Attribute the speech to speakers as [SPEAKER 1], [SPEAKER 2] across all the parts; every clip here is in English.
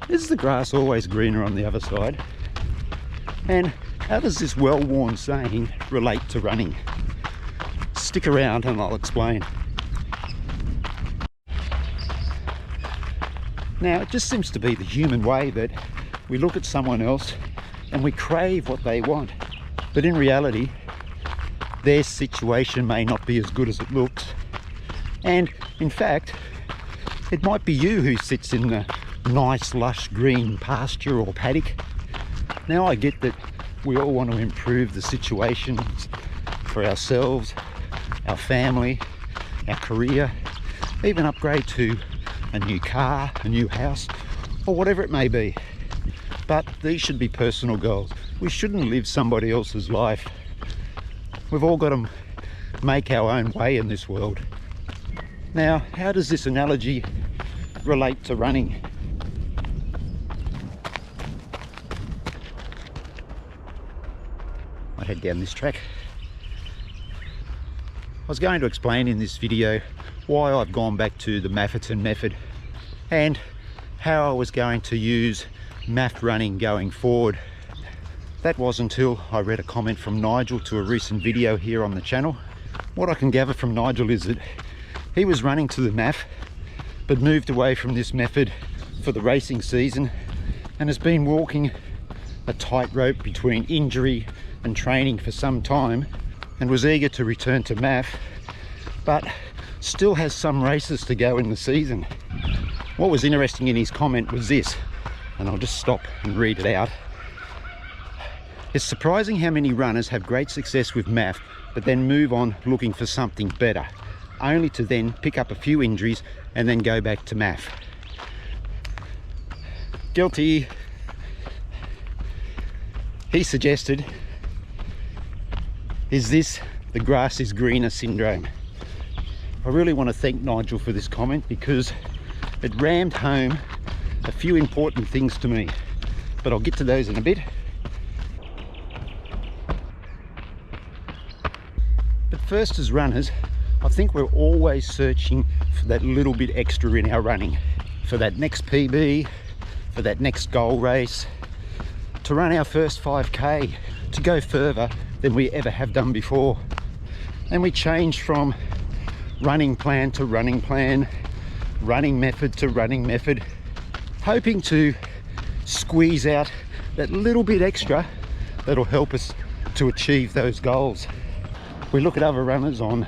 [SPEAKER 1] Is the grass always greener on the other side? And how does this well-worn saying relate to running? Stick around and I'll explain. Now, it just seems to be the human way that we look at someone else and we crave what they want. But in reality, their situation may not be as good as it looks. And in fact, it might be you who sits in the nice, lush green pasture or paddock. Now, I get that we all want to improve the situations for ourselves, our family, our career, even upgrade to a new car, a new house, or whatever it may be. But these should be personal goals. We shouldn't live somebody else's life. We've all got to make our own way in this world. Now, how does this analogy relate to running? I'll head down this track. I was going to explain in this video why I've gone back to the Maffetone method and how I was going to use MAF running going forward. That was until I read a comment from Nigel to a recent video here on the channel. What I can gather from Nigel is that he was running to the MAF but moved away from this method for the racing season and has been walking a tightrope between injury and training for some time, and was eager to return to MAF, but still has some races to go in the season. What was interesting in his comment was this, and I'll just stop and read it out. It's surprising how many runners have great success with MAF but then move on looking for something better, only to then pick up a few injuries and then go back to MAF. Guilty. He suggested, is this the grass is greener syndrome? I really want to thank Nigel for this comment because it rammed home a few important things to me, but I'll get to those in a bit. But first, as runners, I think we're always searching for that little bit extra in our running, for that next PB, for that next goal race, to run our first 5k, to go further than we ever have done before. And we change from running plan to running plan, running method to running method, hoping to squeeze out that little bit extra that'll help us to achieve those goals. We look at other runners on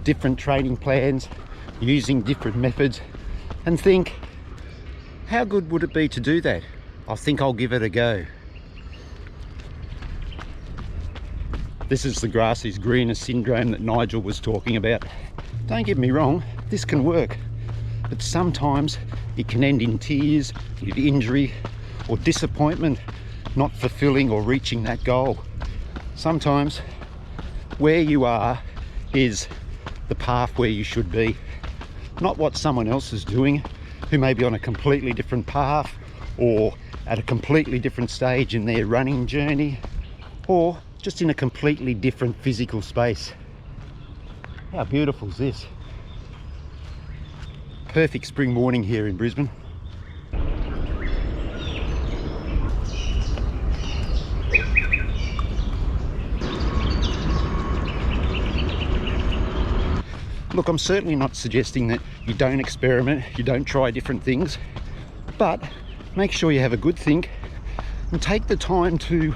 [SPEAKER 1] different training plans, using different methods, and think, how good would it be to do that? I think I'll give it a go. This is the grass is greener syndrome that Nigel was talking about. Don't get me wrong, this can work, but sometimes it can end in tears, with injury or disappointment, not fulfilling or reaching that goal. Sometimes where you are is the path where you should be, not what someone else is doing who may be on a completely different path or at a completely different stage in their running journey, or just in a completely different physical space. How beautiful is this? Perfect spring morning here in Brisbane. Look, I'm certainly not suggesting that you don't experiment, you don't try different things, but make sure you have a good think and take the time to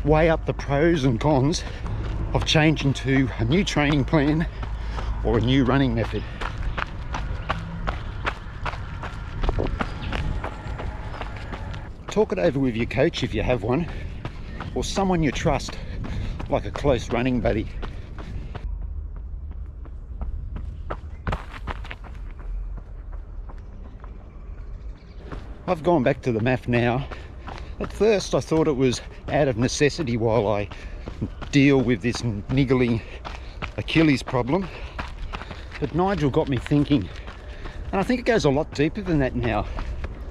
[SPEAKER 1] weigh up the pros and cons of changing to a new training plan or a new running method. Talk it over with your coach if you have one, or someone you trust, like a close running buddy. I've gone back to the MAF now. At first I thought it was out of necessity while I deal with this niggling Achilles problem, but Nigel got me thinking, and I think it goes a lot deeper than that now.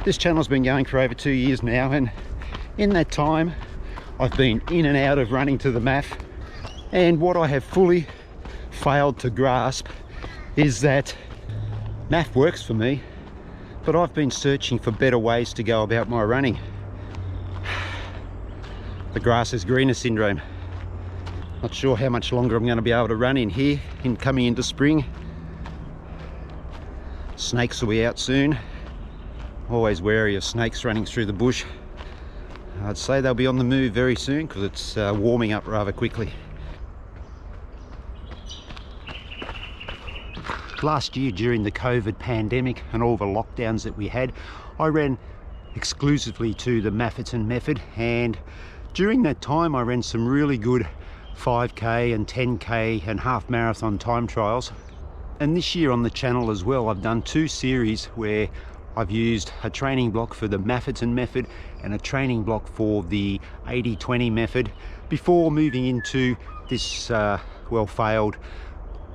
[SPEAKER 1] This channel's been going for over 2 years now, and in that time I've been in and out of running to the MAF, and what I have fully failed to grasp is that MAF works for me, But I've been searching for better ways to go about my running. The grass is greener syndrome. Not sure how much longer I'm going to be able to run in here coming into spring. Snakes will be out soon. Always wary of snakes running through the bush. I'd say they'll be on the move very soon because it's warming up rather quickly. Last year, during the COVID pandemic and all the lockdowns that we had, I ran exclusively to the Maffetone method, and during that time I ran some really good 5k and 10k and half marathon time trials. And this year on the channel as well, I've done 2 series where I've used a training block for the Maffetone method and a training block for the 80-20 method before moving into this well failed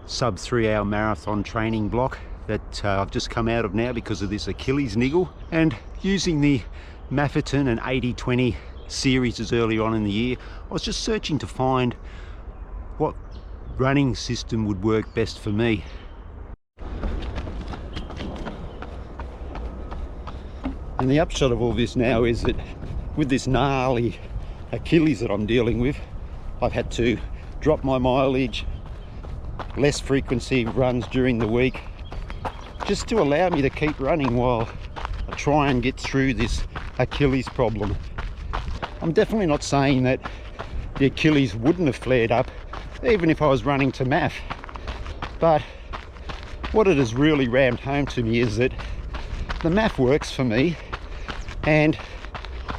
[SPEAKER 1] sub 3-hour marathon training block that I've just come out of now because of this Achilles niggle. And using the Maffetone and 80-20 series earlier on in the year, I was just searching to find what running system would work best for me. And the upshot of all this now is that with this gnarly Achilles that I'm dealing with, I've had to drop my mileage, less frequency of runs during the week, just to allow me to keep running while I try and get through this Achilles problem. I'm definitely not saying that the Achilles wouldn't have flared up even if I was running to MAF, but what it has really rammed home to me is that the MAF works for me, and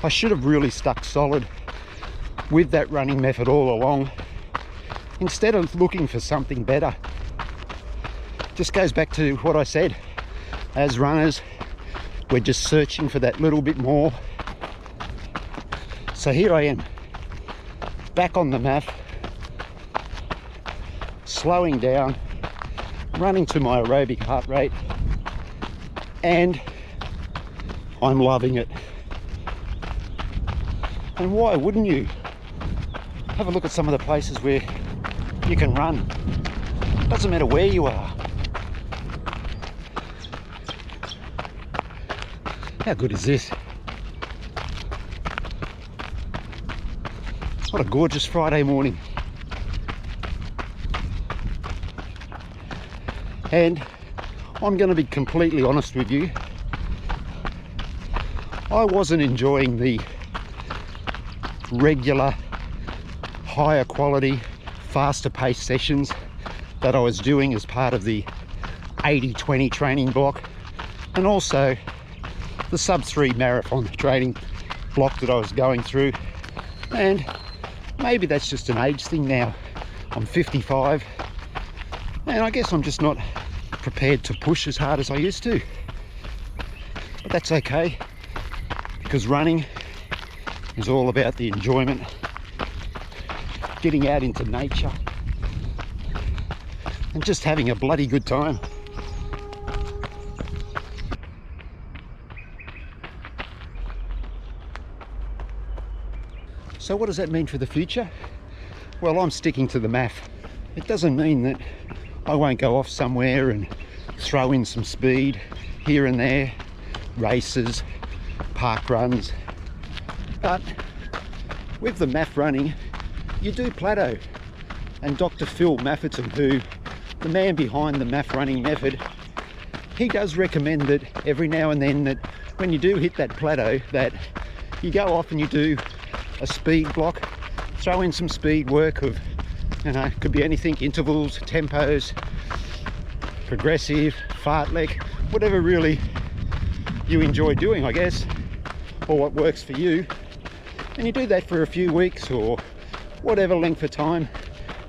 [SPEAKER 1] I should have really stuck solid with that running method all along instead of looking for something better. Just goes back to what I said, as runners we're just searching for that little bit more. So here I am, back on the MAF, slowing down, running to my aerobic heart rate, and I'm loving it. And why wouldn't you? Have a look at some of the places where you can run. Doesn't matter where you are. How good is this? What a gorgeous Friday morning. And I'm going to be completely honest with you, I wasn't enjoying the regular, higher quality, faster paced sessions that I was doing as part of the 80-20 training block, and also the sub 3 marathon training block that I was going through. And maybe that's just an age thing now. I'm 55 and I guess I'm just not prepared to push as hard as I used to, but that's okay, because running is all about the enjoyment, getting out into nature and just having a bloody good time. So what does that mean for the future? Well, I'm sticking to the MAF. It doesn't mean that I won't go off somewhere and throw in some speed here and there, races, park runs. But with the MAF running, you do plateau. And Dr. Phil Maffetone, who the man behind the MAF running method, he does recommend that every now and then, that when you do hit that plateau, that you go off and you do a speed block, throw in some speed work of, you know, could be anything, intervals, tempos, progressive, fartlek, whatever really you enjoy doing, I guess, or what works for you. And you do that for a few weeks or whatever length of time,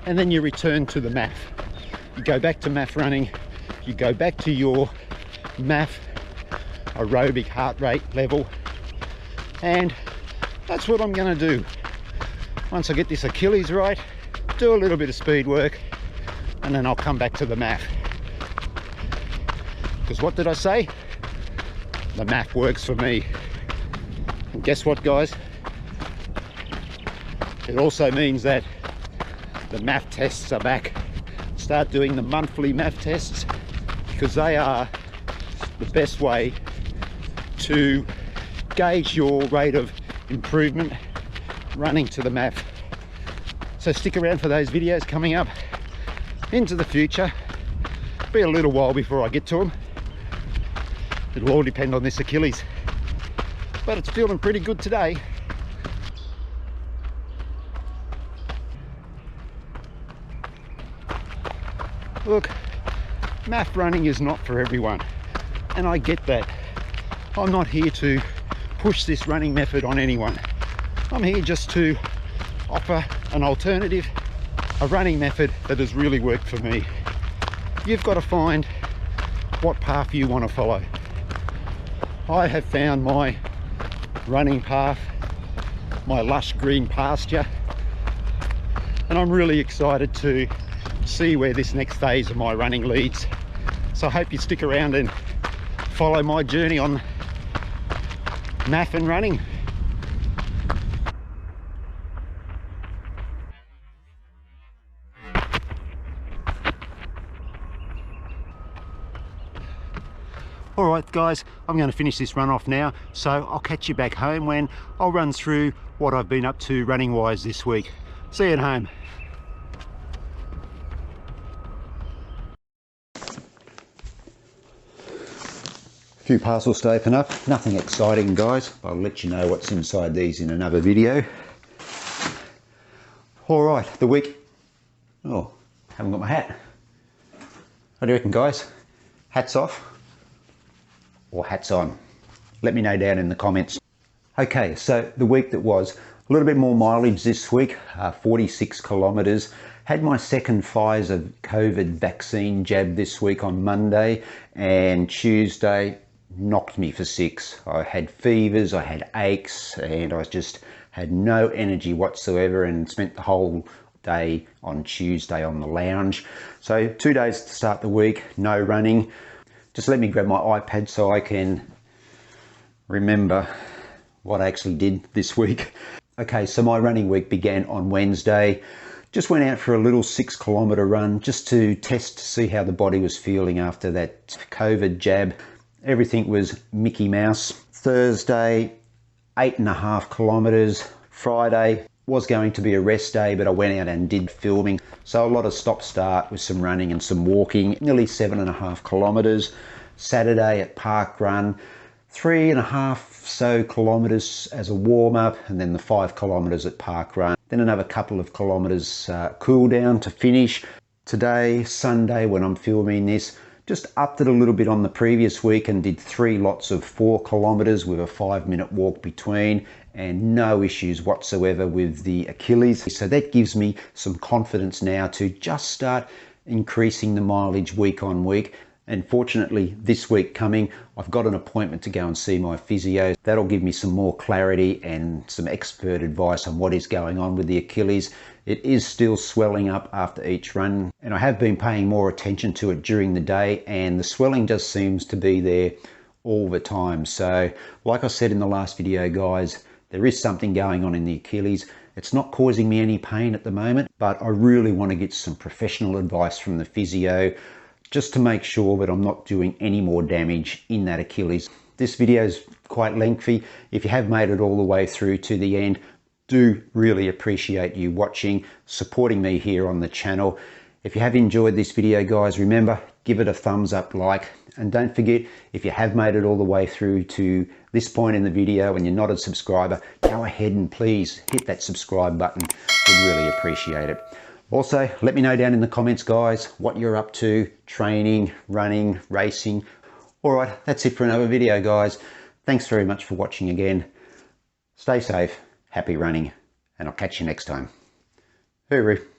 [SPEAKER 1] and then you return to the MAF. You go back to MAF running, you go back to your MAF aerobic heart rate level, and that's what I'm going to do. Once I get this Achilles right, do a little bit of speed work, and then I'll come back to the MAF. Because what did I say? The MAF works for me. And guess what, guys? It also means that the MAF tests are back. Start doing the monthly MAF tests, because they are the best way to gauge your rate of improvement running to the MAF. So stick around for those videos coming up into the future. Be a little while before I get to them. It'll all depend on this Achilles, but it's feeling pretty good today. Look, MAF running is not for everyone, and I get that. I'm not here to push this running method on anyone. I'm here just to offer an alternative, a running method that has really worked for me. You've got to find what path you want to follow. I have found my running path, my lush green pasture, and I'm really excited to see where this next phase of my running leads. So I hope you stick around and follow my journey on MAF and running. Alright guys, I'm going to finish this run off now, so I'll catch you back home when I'll run through what I've been up to running wise this week. See you at home. A few parcels to open up, nothing exciting guys. I'll let you know what's inside these in another video. Alright, the week. Oh, haven't got my hat. What do you reckon guys? Hats off or hats on? Let me know down in the comments. Okay, so the week that was, a little bit more mileage this week, 46 kilometers. Had my second Pfizer COVID vaccine jab this week on Monday, and Tuesday knocked me for 6. I had fevers, I had aches, and I just had no energy whatsoever, and spent the whole day on Tuesday on the lounge. So 2 days to start the week, no running. Just let me grab my iPad so I can remember what I actually did this week. Okay, so my running week began on Wednesday. Just went out for a little 6 kilometer run just to test to see how the body was feeling after that COVID jab. Everything was Mickey Mouse. Thursday, 8.5 kilometers. Friday was going to be a rest day, but I went out and did filming. So a lot of stop start with some running and some walking, nearly 7.5 kilometers. Saturday at Park Run, 3.5 kilometers as a warm up, and then the 5 kilometers at Park Run. Then another couple of kilometers cool down to finish. Today, Sunday, when I'm filming this, just upped it a little bit on the previous week and did 3 lots of 4 kilometers with a 5-minute walk between, and no issues whatsoever with the Achilles. So that gives me some confidence now to just start increasing the mileage week on week. And fortunately this week coming, I've got an appointment to go and see my physio. That'll give me some more clarity and some expert advice on what is going on with the Achilles. It is still swelling up after each run, and I have been paying more attention to it during the day, and the swelling just seems to be there all the time. So like I said in the last video guys, there is something going on in the Achilles. It's not causing me any pain at the moment, but I really want to get some professional advice from the physio just to make sure that I'm not doing any more damage in that Achilles. This video is quite lengthy. If you have made it all the way through to the end, do really appreciate you watching, supporting me here on the channel. If you have enjoyed this video guys, remember, give it a thumbs up, like, and don't forget, if you have made it all the way through to this point in the video and you're not a subscriber, go ahead and please hit that subscribe button. We'd really appreciate it. Also, let me know down in the comments guys what you're up to, training, running, racing. Alright, that's it for another video guys. Thanks very much for watching again. Stay safe, happy running, and I'll catch you next time. Hooroo.